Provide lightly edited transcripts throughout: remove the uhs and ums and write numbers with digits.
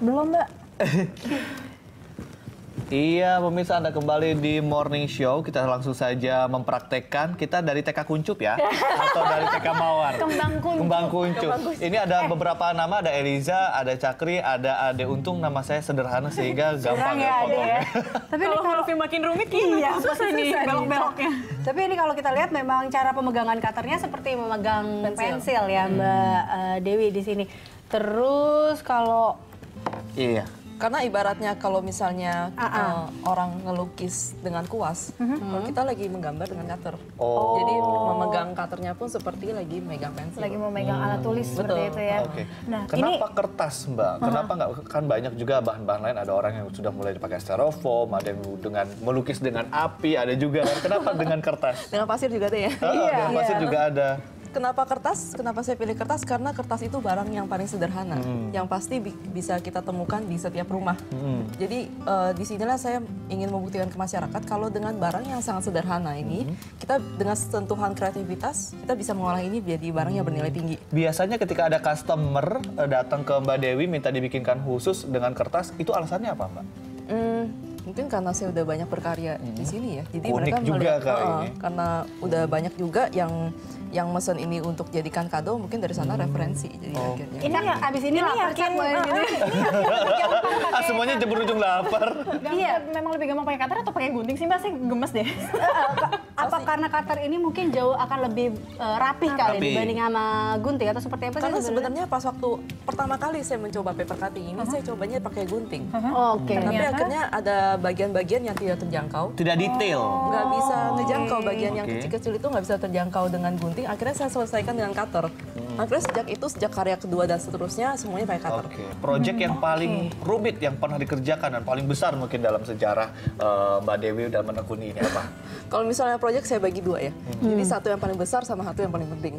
Belum, Mbak. Iya, pemirsa, Anda kembali di Morning Show. Kita langsung saja mempraktekkan. Kita dari TK Kuncup ya? Atau dari TK Mawar? Kembang Kuncup. Ini ada beberapa nama, ada Eliza, ada Cakri, ada Ade. Untung nama saya sederhana sehingga gampang ya, Ade ya. Tapi kalau hurufnya makin rumit, iya, susah nih belok-beloknya. Tapi ini kalau kita lihat memang cara pemegangan cutternya seperti memegang pensil ya, Mbak Dewi di sini. Terus kalau... Iya. Karena ibaratnya kalau misalnya orang ngelukis dengan kuas, kalau kita lagi menggambar dengan cutter. Jadi memegang cutternya pun seperti lagi megang pensil. Lagi memegang alat tulis seperti itu ya. Oke. Nah, Kenapa kertas, Mbak? Kenapa nggak? Kan banyak juga bahan-bahan lain. Ada orang yang sudah mulai dipakai styrofoam, ada yang dengan melukis dengan api, ada juga. Kenapa dengan kertas? Dengan pasir juga ada ya. Dengan pasir juga ada. Kenapa kertas? Kenapa saya pilih kertas? Karena kertas itu barang yang paling sederhana, yang pasti bisa kita temukan di setiap rumah. Jadi di sinilah saya ingin membuktikan ke masyarakat kalau dengan barang yang sangat sederhana ini, kita dengan sentuhan kreativitas kita bisa mengolah ini menjadi barang yang bernilai tinggi. Biasanya ketika ada customer datang ke Mbak Dewi minta dibikinkan khusus dengan kertas, itu alasannya apa, Mbak? Mungkin karena saya udah banyak berkarya di sini ya, jadi unik mereka juga melihat kali ini. karena udah banyak juga yang mesen ini untuk jadikan kado, mungkin dari sana referensi. Jadi akhirnya. Ini abis ini lapar yakin, Semuanya berujung lapar. Iya, memang lebih gampang pakai cutter atau pakai gunting sih, Mbak? Saya gemes deh. Apa karena cutter ini mungkin jauh akan lebih rapih kali dibanding sama gunting atau seperti apa sih? Karena sebenarnya pas waktu pertama kali saya mencoba paper cutting ini, saya cobanya pakai gunting. Oke. Tapi akhirnya ada bagian-bagian yang tidak terjangkau. Tidak detail. Nggak bisa ngejangkau bagian yang kecil-kecil itu nggak bisa terjangkau dengan gunting. Akhirnya saya selesaikan dengan cutter. Akhirnya sejak karya kedua dan seterusnya semuanya pakai cutter. Oke. Project yang paling rumit yang pernah dikerjakan dan paling besar mungkin dalam sejarah Mbak Dewi dan menekuni ini apa? Kalau misalnya project saya bagi dua ya. Jadi satu yang paling besar sama satu yang paling penting.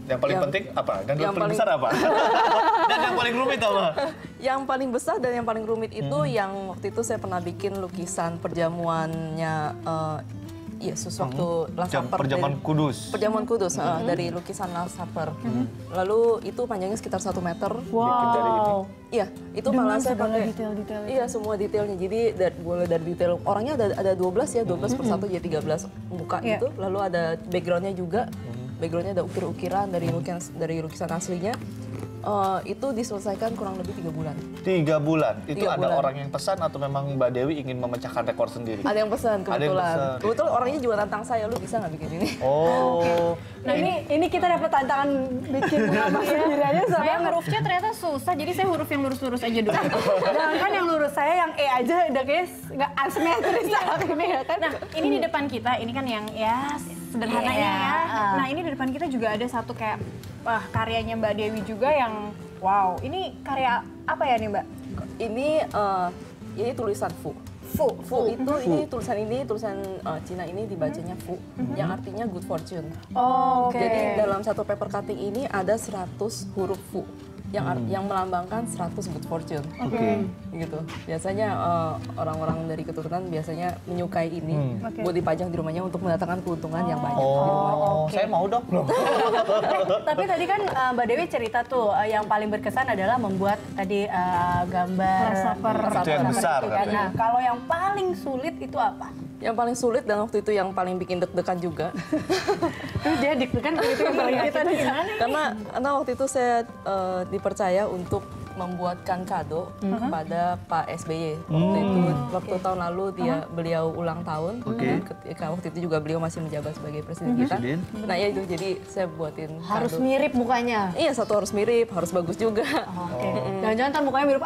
Yang paling penting apa? Dan yang paling besar apa? Dan yang paling rumit apa? Yang paling besar dan yang paling rumit itu yang waktu itu saya pernah bikin lukisan perjamuannya Yesus waktu Last Supper. Perjamuan Kudus. Perjamuan Kudus dari lukisan Last Supper. Lalu itu panjangnya sekitar 1 meter. Wow. Iya, itu malah saya pakai detail-detail. Iya, semua detailnya. Jadi mulai dari detail orangnya ada 12 ya, 12 per 1 jadi 13 muka gitu. Lalu ada backgroundnya juga. Backgroundnya ada ukir-ukiran dari lukisan aslinya. Itu diselesaikan kurang lebih 3 bulan. 3 bulan? Itu 3 ada bulan. orang yang pesan atau memang Mbak Dewi ingin memecahkan rekor sendiri? Ada yang pesan kebetulan. pesan. Kebetulan orangnya juga tantang saya, lu bisa nggak bikin ini? Oh. Nah ini kita dapat tantangan bikin nama sendiri aja. Saya hurufnya ternyata susah, jadi saya huruf yang lurus-lurus aja dulu. Jangan kan yang lurus, saya yang E aja udah kayak nggak asimetris saat ini ya kan. Nah, ini di depan kita, ini kan yang ya sederhananya ya. Nah, ini di depan kita juga ada satu kayak karyanya Mbak Dewi juga yang wow. Ini karya apa ya nih, Mbak? Ini tulisan Fu. Fu itu tulisan Cina ini dibacanya Fu, yang artinya good fortune. Oke. Jadi dalam satu paper cutting ini ada 100 huruf Fu yang melambangkan 100 good fortune. Oke. Gitu. Biasanya orang-orang dari keturunan biasanya menyukai ini buat dipajang di rumahnya untuk mendatangkan keuntungan yang banyak di rumahnya. Saya mau dong. Tapi tadi kan Mbak Dewi cerita tuh yang paling berkesan adalah membuat tadi gambar Itu yang besar, kan. katanya. Nah, kalau yang paling sulit itu apa? Yang paling sulit dan waktu itu yang paling bikin deg-degan juga. Dia deg-degan itu yang paling kita Karena waktu itu saya dipercaya untuk membuatkan kado kepada Pak SBY. Waktu tahun lalu beliau ulang tahun. Ketika waktu itu juga beliau masih menjabat sebagai presiden kita. Nah ya itu, jadi saya buatin harus kado. mirip mukanya. Iya, satu harus mirip, harus bagus juga. Oke. Jangan-jangan ntar mukanya mirip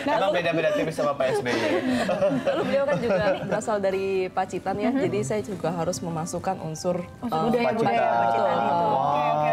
Emang beda-beda tipis sama Pak SBY. Lalu beliau kan juga berasal dari Pacitan ya, jadi saya juga harus memasukkan unsur budaya Pacitan itu. Oke.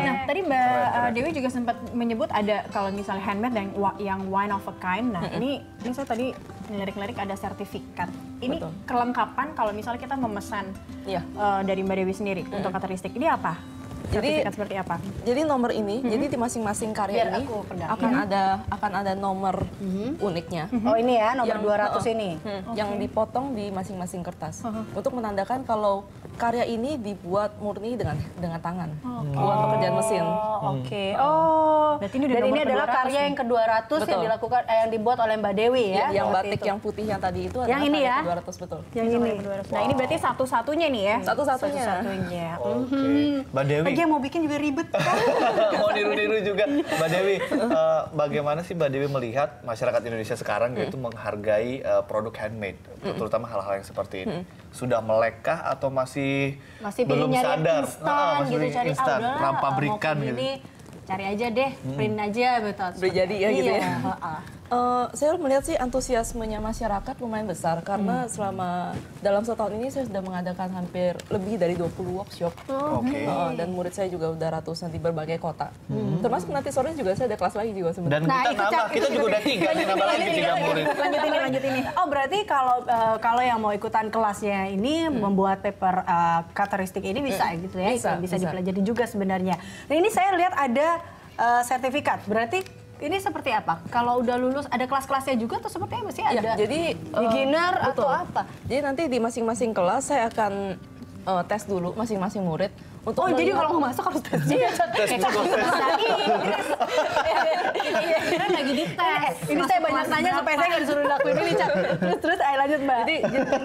Nah, tadi Mbak Dewi juga sempat menyebut ada kalau misalnya handmade dan yang one of a kind. Nah, ini saya tadi ngelirik-ngelirik ada sertifikat. Ini kelengkapan kalau misalnya kita memesan dari Mbak Dewi sendiri untuk karakteristik. Ini apa? sertifikat seperti apa? Jadi nomor ini, jadi di masing-masing karya Biar ini aku pegang. akan ada nomor uniknya. Oh ini ya nomor 200 ini. Yang dipotong di masing-masing kertas untuk menandakan kalau karya ini dibuat murni dengan tangan, bukan pekerjaan mesin. Oke. Oh. Berarti ini udah dan ini nomor adalah 200 karya yang ke-200 yang Betul. dilakukan yang dibuat oleh Mbak Dewi ya. Yang waktu batik itu. yang putih yang tadi itu Yang adalah ini karya ya? ke-200 betul. Yang ini. Nah ini berarti satu-satunya nih ya? Satu-satunya. Satu-satunya. Oke. Mbak Dewi, Lagi yang mau bikin juga ribet kan? mau niru-niru juga. Mbak Dewi, bagaimana sih Mbak Dewi melihat masyarakat Indonesia sekarang yaitu menghargai produk handmade, terutama hal-hal yang seperti ini? Sudah melekah atau masih belum nyari sadar? instan Masih gitu, cari instan, udahlah, ram mau pabrikan kayak gitu. gini, cari aja deh, print aja gitu. Beli jadi ya gitu ya. Iya, heeh. Saya melihat sih antusiasmenya masyarakat lumayan besar karena selama dalam setahun ini saya sudah mengadakan hampir lebih dari 20 workshop. Oke. Dan murid saya juga udah ratusan di berbagai kota. Termasuk nanti sore juga saya ada kelas lagi juga sebenarnya. Dan Nah, kita ikut nambah, kita juga udah 3 nih, nambah lagi 3 murid. Lanjut ini. Oh berarti kalau yang mau ikutan kelasnya ini membuat paper karakteristik ini bisa gitu ya? Bisa dipelajari juga sebenarnya. Nah ini saya lihat ada sertifikat. Berarti ini seperti apa? Kalau udah lulus ada kelas-kelasnya juga atau seperti apa sih? Ada Ya, jadi beginner atau betul. apa? Jadi nanti di masing-masing kelas saya akan tes dulu masing-masing murid untuk Oh jadi melihat- kalau mau masuk harus tes juga. Tes proses. Kira lagi dites. Ini saya banyak nanya supaya saya nggak disuruh lakuin ini, Cak. Terus, ayo lanjut Mbak.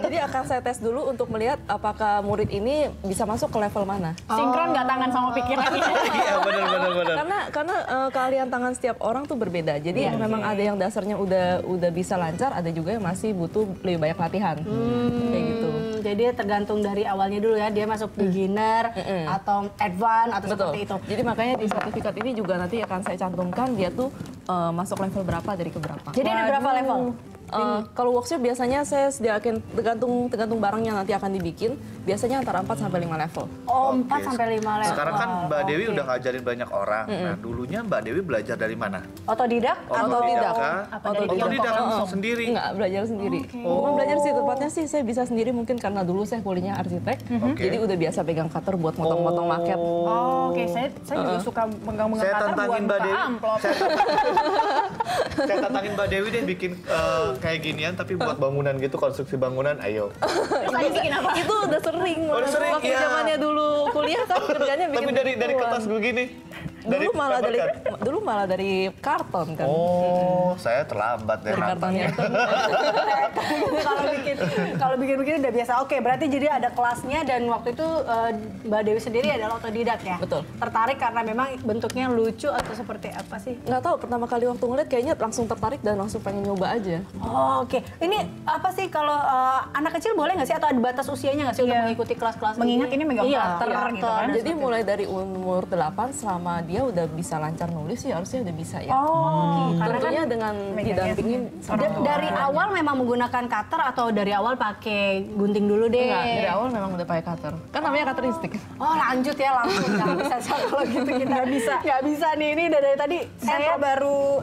Jadi akan saya tes dulu untuk melihat apakah murid ini bisa masuk ke level mana. Sinkron nggak tangan sama pikirannya? Iya, benar. Karena keahlian tangan setiap orang tuh berbeda. Jadi memang ada yang dasarnya udah bisa lancar, ada juga yang masih butuh lebih banyak latihan. Kayak gitu. Jadi tergantung dari awalnya dulu ya, dia masuk beginner atau advance atau Betul. seperti itu. Jadi makanya di sertifikat ini juga nanti akan saya cantumkan dia tuh masuk level berapa dari ke berapa. Jadi ada berapa level? Kalau workshop biasanya saya sediakan tergantung barangnya nanti akan dibikin, biasanya antara 4 sampai 5 level. Oh, Oke. 4 sampai 5 level. Sekarang kan Mbak Dewi Oke. udah ngajarin banyak orang. Nah, dulunya Mbak Dewi belajar dari mana? Otodidak atau Otodidak. kah? Apa dari Otodidak Tiongkok? langsung sendiri. Enggak, belajar sendiri. Bukan belajar sih, tepatnya sih saya bisa sendiri mungkin karena dulu saya kuliahnya arsitek. Oke. Jadi udah biasa pegang cutter buat motong-motong maket. Oh, oke. Saya juga suka megang-megang Saya cutter buat tantangin Mbak buka Dewi. amplop. Saya tantangin Mbak Dewi deh bikin kayak ginian tapi buat bangunan gitu, konstruksi bangunan. Ayo. Tadi bikin apa? Itu udah sering. udah sering, Waktu iya. zamannya dulu kuliah kan kerjanya bikin Tapi dari begituan. kertas begini. Dulu malah dari karton kan. Oh, saya terlambat deh Dari nantangnya. kartonnya. kalau bikin begini udah biasa. Oke, berarti jadi ada kelasnya dan waktu itu Mbak Dewi sendiri adalah otodidak ya? Betul. Tertarik karena memang bentuknya lucu atau seperti apa sih? Nggak tahu, pertama kali waktu ngeliat kayaknya langsung tertarik dan langsung pengen nyoba aja. Oh, oke. Ini apa sih kalau anak kecil boleh nggak sih atau ada batas usianya nggak sih untuk mengikuti kelas-kelas Mengingat ini megang karakter gitu kan. Jadi mulai dari umur 8 selama dia udah bisa lancar nulis sih harusnya udah bisa ya. Oh, karena kan Tentunya dengan didampingin dari awal memang menggunakan cutter atau dari awal pakai gunting dulu deh? Enggak, dari awal memang udah pakai cutter. Kan namanya cutteristik. Oh lanjut ya langsung nggak bisa kalau gitu kita nggak bisa nih ini dari tadi saya baru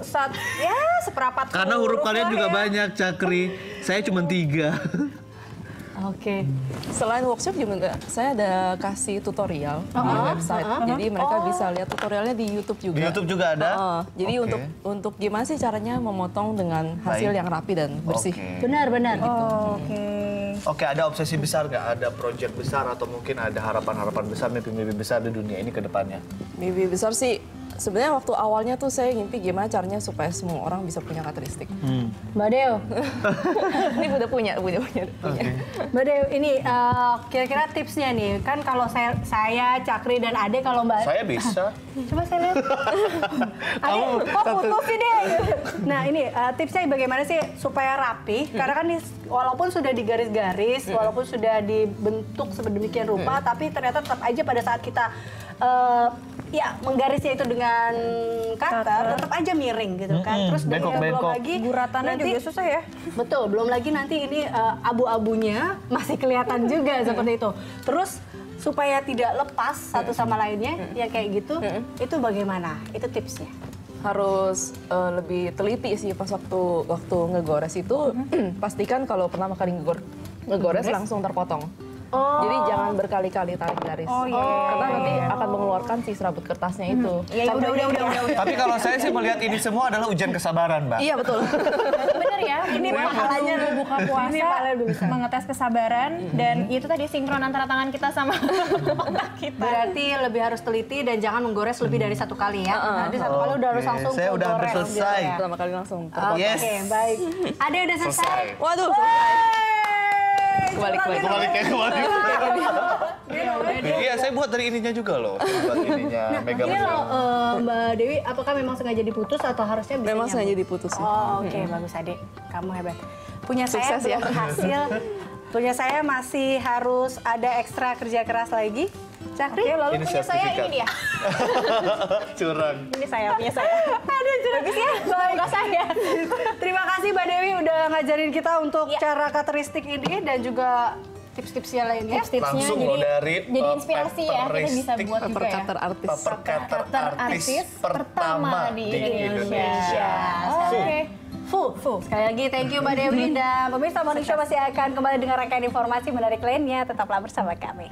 seperapat Karena huruf kalian juga ya. banyak, Cakri. Saya cuma 3. Oke. Selain workshop juga saya ada kasih tutorial di website. Jadi mereka bisa lihat tutorialnya di YouTube juga. Di YouTube juga ada? Jadi Oke. untuk gimana sih caranya memotong dengan hasil Baik. yang rapi dan bersih. Oke. Benar. Oke. Oke, ada obsesi besar nggak? Ada project besar atau mungkin ada harapan-harapan besar, mimpi-mimpi besar di dunia ini ke depannya? Mimpi besar sih, sebenarnya waktu awalnya tuh saya ngimpi gimana caranya supaya semua orang bisa punya karakteristik. Mbak Deo, Ini udah punya. Mbak Deo ini kira-kira tipsnya nih kan kalau saya Cakri dan Ade kalau Mbak Saya bisa. coba saya lihat. Ade kok putus sih deh. Nah ini tipsnya bagaimana sih supaya rapi? Karena kan walaupun sudah digaris-garis, walaupun sudah dibentuk sedemikian rupa, tapi ternyata tetap aja pada saat kita ya menggarisnya itu dengan cutter tetap aja miring gitu kan. Terus belum Bengkok-bengkok. lagi Guratannya nanti- juga susah ya. Betul, belum lagi nanti ini abu-abunya masih kelihatan juga seperti itu. Terus supaya tidak lepas satu sama lainnya ya kayak gitu, itu bagaimana? Itu tipsnya. Harus lebih teliti sih pas waktu ngegores itu pastikan kalau pertama kali ngegores langsung terpotong. Jadi jangan berkali-kali tarik garis. Oh, iya. Karena nanti akan mengeluarkan si serabut kertasnya itu. Ya udah. Tapi kalau saya sih melihat ini semua adalah ujian kesabaran, Mbak. Iya betul. Bener ya, ini pahalanya buka puasa, mengetes kesabaran, dan itu tadi sinkron antara tangan kita sama otak kita. Berarti lebih harus teliti dan jangan menggores lebih dari satu kali ya. Nanti satu kali udah harus langsung Saya udah hampir menggoreng selesai. gitu ya. Pertama kali langsung Oke, terpotong. Yes. baik. Ada udah selesai. Waduh, selesai. Kembali. Iya, saya buat dari ininya juga loh. Buat ininya Mega Ini Mega. loh Mbak Dewi, apakah memang sengaja diputus atau harusnya bisa Memang nyambung? sengaja diputus. Oh, oke, bagus Adik. Kamu hebat. Punya saya Sukses ya. belum berhasil. Punya saya masih harus ada ekstra kerja keras lagi. Cakri? Oke, lalu Ini punya saya sertifikat. ini dia. Curang. Ini punya saya. Aduh, bagus ya. Semoga saya. Terima kasih Mbak Dewi udah ngajarin kita untuk Ya. cara karakteristik ini dan juga tips-tipsnya lainnya. Tips-tipsnya Langsung jadi, loh dari, jadi inspirasi ya, kita bisa paperistik. buat juga ya. Cutter artis. Paper cutter artis artis pertama di Indonesia. Oke. Fu. Sekali lagi thank you Mbak Dewi dan pemirsa Morning Show masih akan kembali dengan rangkaian informasi menarik lainnya. Tetaplah bersama kami.